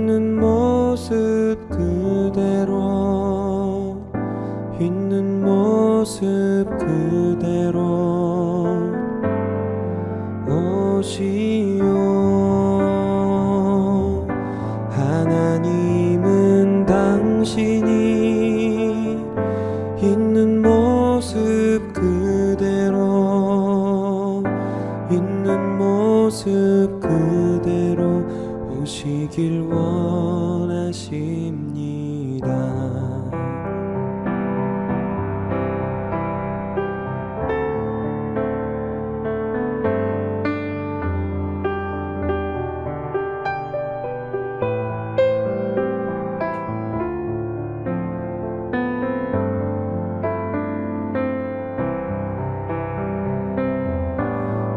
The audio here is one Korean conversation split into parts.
있는 모습 그대로 있는 모습 그대로 오시오. 하나님은 당신이 있는 모습 그대로 있는 모습 그대로 오시길 원하십니다.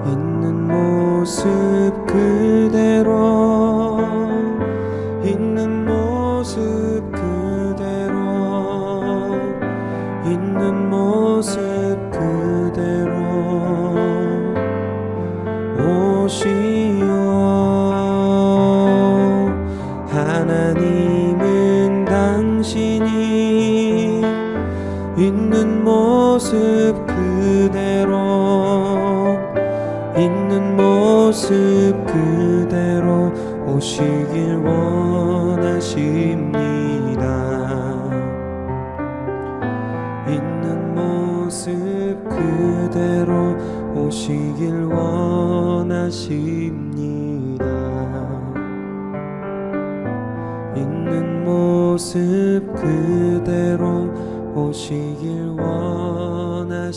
있는 모습 그대로 있는 모습 그대로 있는 모습 그대로 오시오. 하나님은 당신이 있는 모습 그대로 있는 모습 그대로 오시길 원하십니다. 있는 모습 그대로 오시길 원하십니다. 있는 모습 그대로 오시길 원하십니다.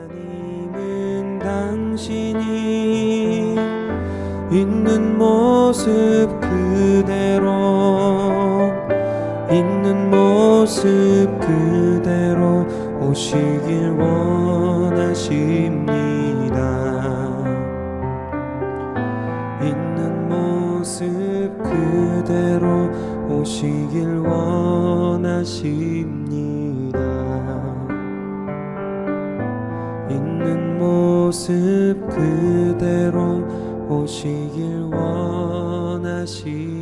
하나님은 당신이 있는 모습 그대로 있는 모습 그대로 오시길 원하십니다. 있는 모습 그대로 오시길 원하십니다. 있는 모습 그대로 오시길 원하십니다.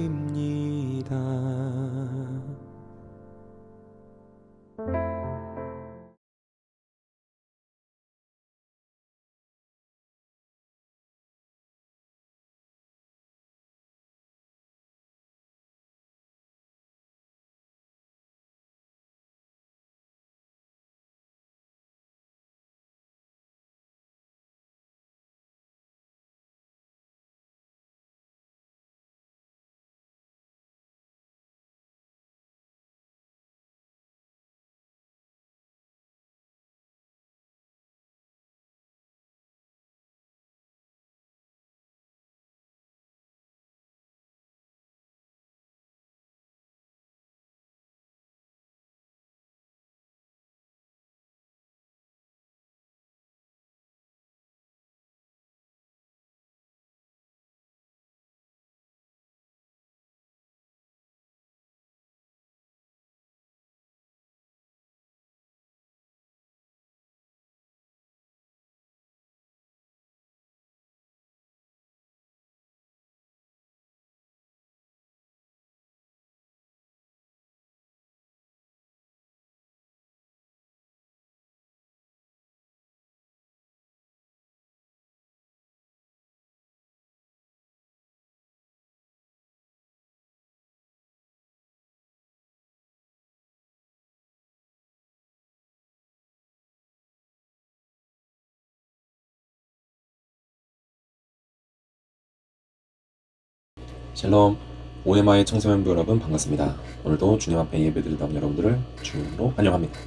샬롬, OMI 청소년부 여러분 반갑습니다. 오늘도 주님 앞에 예배드리다 온 여러분들을 주님으로 환영합니다.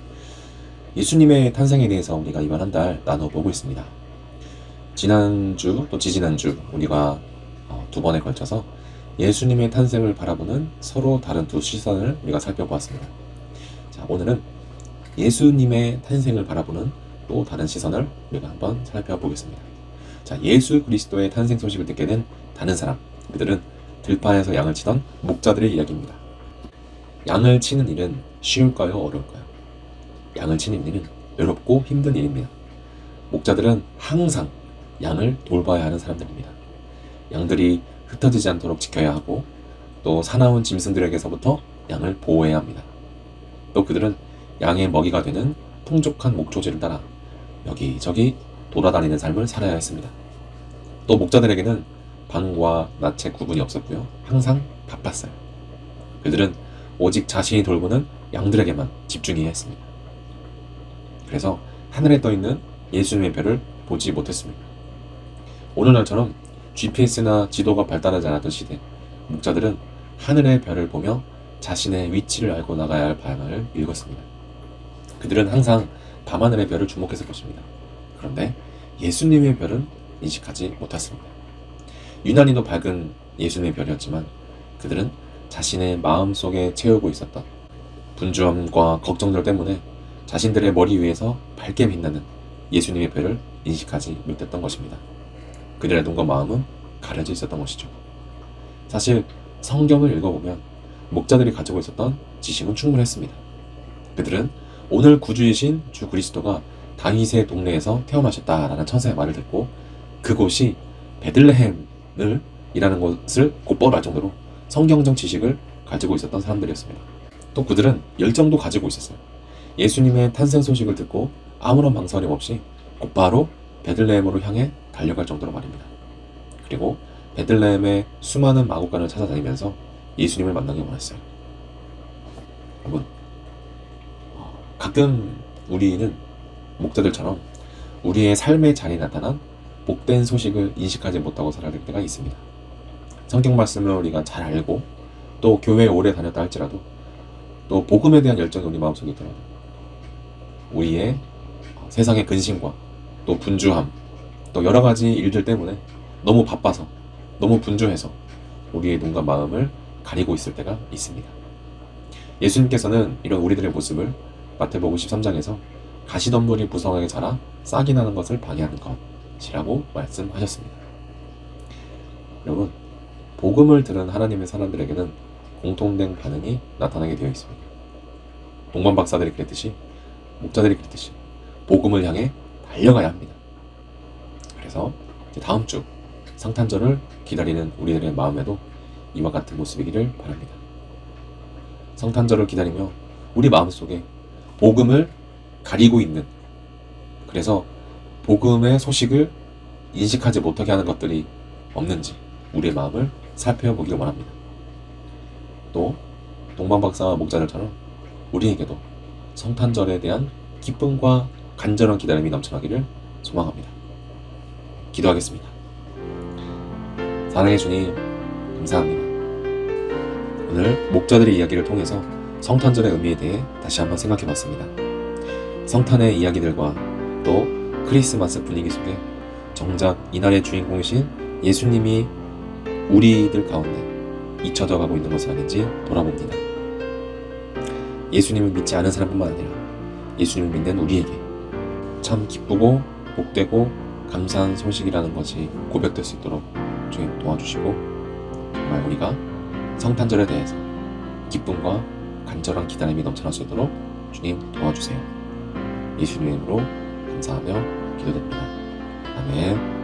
예수님의 탄생에 대해서 우리가 이번 한 달 나눠보고 있습니다. 지난주 또 지지난주 우리가 두 번에 걸쳐서 예수님의 탄생을 바라보는 서로 다른 두 시선을 우리가 살펴보았습니다. 자, 오늘은 예수님의 탄생을 바라보는 또 다른 시선을 우리가 한번 살펴보겠습니다. 자, 예수 그리스도의 탄생 소식을 듣게 된 다른 사람, 그들은 들판에서 양을 치던 목자들의 이야기입니다. 양을 치는 일은 쉬울까요? 어려울까요? 양을 치는 일은 어렵고 힘든 일입니다. 목자들은 항상 양을 돌봐야 하는 사람들입니다. 양들이 흩어지지 않도록 지켜야 하고 또 사나운 짐승들에게서부터 양을 보호해야 합니다. 또 그들은 양의 먹이가 되는 풍족한 목초지를 따라 여기저기 돌아다니는 삶을 살아야 했습니다. 또 목자들에게는 밤과 낮의 구분이 없었고요. 항상 바빴어요. 그들은 오직 자신이 돌보는 양들에게만 집중해야 했습니다. 그래서 하늘에 떠있는 예수님의 별을 보지 못했습니다. 오늘날처럼 GPS나 지도가 발달하지 않았던 시대, 목자들은 하늘의 별을 보며 자신의 위치를 알고 나가야 할 방향을 읽었습니다. 그들은 항상 밤하늘의 별을 주목해서 보십니다. 그런데 예수님의 별은 인식하지 못했습니다. 유난히도 밝은 예수님의 별이었지만 그들은 자신의 마음속에 채우고 있었던 분주함과 걱정들 때문에 자신들의 머리 위에서 밝게 빛나는 예수님의 별을 인식하지 못했던 것입니다. 그들의 눈과 마음은 가려져 있었던 것이죠. 사실 성경을 읽어보면 목자들이 가지고 있었던 지식은 충분했습니다. 그들은 오늘 구주이신 주 그리스도가 다윗의 동네에서 태어나셨다라는 천사의 말을 듣고 그곳이 베들레헴을 이라는 것을 곧바로 알 정도로 성경적 지식을 가지고 있었던 사람들이었습니다. 또 그들은 열정도 가지고 있었어요. 예수님의 탄생 소식을 듣고 아무런 망설임 없이 곧바로 베들레헴으로 향해 달려갈 정도로 말입니다. 그리고 베들레헴의 수많은 마구간을 찾아다니면서 예수님을 만나기 원했어요. 여러분, 가끔 우리는 목자들처럼 우리의 삶의 자리에 나타난 복된 소식을 인식하지 못하고 살아야 될 때가 있습니다. 성경 말씀을 우리가 잘 알고 또 교회에 오래 다녔다 할지라도 또 복음에 대한 열정이 우리 마음속에 있더라도 우리의 세상의 근심과 또 분주함 또 여러 가지 일들 때문에 너무 바빠서 너무 분주해서 우리의 눈과 마음을 가리고 있을 때가 있습니다. 예수님께서는 이런 우리들의 모습을 마태복음 13장에서 가시덤불이 무성하게 자라 싹이 나는 것을 방해하는 것이라고 말씀하셨습니다. 여러분, 복음을 들은 하나님의 사람들에게는 공통된 반응이 나타나게 되어 있습니다. 동반 박사들이 그랬듯이 목자들이 그랬듯이 복음을 향해 달려가야 합니다. 그래서 다음 주 성탄절을 기다리는 우리들의 마음에도 이와 같은 모습이기를 바랍니다. 성탄절을 기다리며 우리 마음속에 복음을 가리고 있는, 그래서 복음의 소식을 인식하지 못하게 하는 것들이 없는지 우리의 마음을 살펴보기를 원합니다. 또 동방박사와 목자들처럼 우리에게도 성탄절에 대한 기쁨과 간절한 기다림이 넘쳐나기를 소망합니다. 기도하겠습니다. 사랑의 주님, 감사합니다. 오늘 목자들의 이야기를 통해서 성탄절의 의미에 대해 다시 한번 생각해 봤습니다. 성탄의 이야기들과 또 크리스마스 분위기 속에 정작 이날의 주인공이신 예수님이 우리들 가운데 잊혀져 가고 있는 것은 아닌지 돌아봅니다. 예수님을 믿지 않은 사람뿐만 아니라 예수님을 믿는 우리에게 참 기쁘고 복되고 감사한 소식이라는 것이 고백될 수 있도록 주님 도와주시고, 정말 우리가 성탄절에 대해서 기쁨과 간절한 기다림이 넘쳐날 수 있도록 주님 도와주세요. 예수님 이름으로 감사하며 기도드립니다. 아멘.